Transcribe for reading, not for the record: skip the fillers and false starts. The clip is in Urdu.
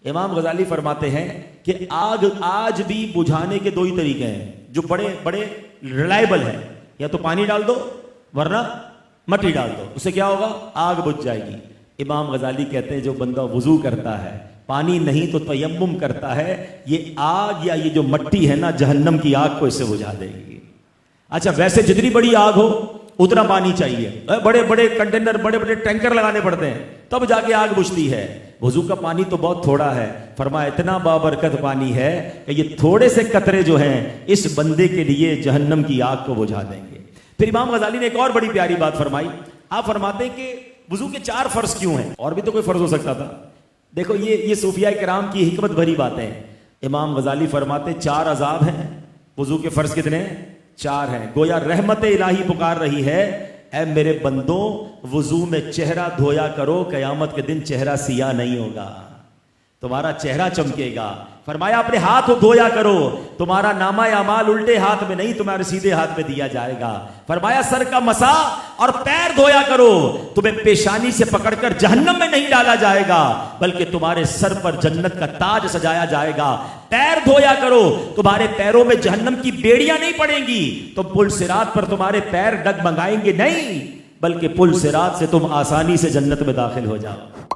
امام غزالی فرماتے ہیں کہ آگ آج بھی بجھانے کے دو ہی طریقے ہیں جو بڑے بڑے ریلائبل ہیں، یا تو پانی ڈال دو ورنہ مٹی ڈال دو، اس سے کیا ہوگا؟ آگ بجھ جائے گی۔ امام غزالی کہتے ہیں جو بندہ وضو کرتا ہے، پانی نہیں تو تیمم کرتا ہے، یہ آگ یا یہ جو مٹی ہے نا جہنم کی آگ کو اس سے بجھا دے گی۔ اچھا ویسے جتنی بڑی آگ ہو اتنا پانی چاہیے، بڑے بڑے کنٹینر بڑے بڑے ٹینکر لگانے پڑتے ہیں تب جا کے آگ بجھتی ہے۔ وضو کا پانی تو بہت تھوڑا ہے، فرمایا اتنا بابرکت پانی ہے کہ یہ تھوڑے سے قطرے جو ہیں اس بندے کے لیے جہنم کی آگ کو بجھا دیں گے۔ پھر امام غزالی نے ایک اور بڑی پیاری بات فرمائی، آپ فرماتے ہیں کہ وضو کے 4 فرض کیوں ہیں؟ اور بھی تو کوئی فرض ہو سکتا تھا۔ دیکھو یہ صوفیاء کرام کی حکمت بھری باتیں ہیں۔ امام غزالی فرماتے 4 عذاب ہیں، وضو کے فرض کتنے ہیں؟ 4 ہیں۔ گویا رحمت الہی پکار رہی ہے، اے میرے بندوں وضو میں چہرہ دھویا کرو، قیامت کے دن چہرہ سیاہ نہیں ہوگا، تمہارا چہرہ چمکے گا۔ فرمایا اپنے ہاتھ دھویا کرو، تمہارا نامہ اعمال الٹے ہاتھ میں نہیں تمہارے سیدھے ہاتھ میں دیا جائے گا۔ فرمایا سر کا مسح اور پیر دھویا کرو، تمہیں پیشانی سے پکڑ کر جہنم میں نہیں ڈالا جائے گا بلکہ تمہارے سر پر جنت کا تاج سجایا جائے گا۔ پیر دھویا کرو، تمہارے پیروں میں جہنم کی بیڑیاں نہیں پڑیں گی، تو پل صراط پر تمہارے پیر ڈگمگائیں گے نہیں، بلکہ پل صراط سے تم آسانی سے جنت میں داخل ہو جاؤ۔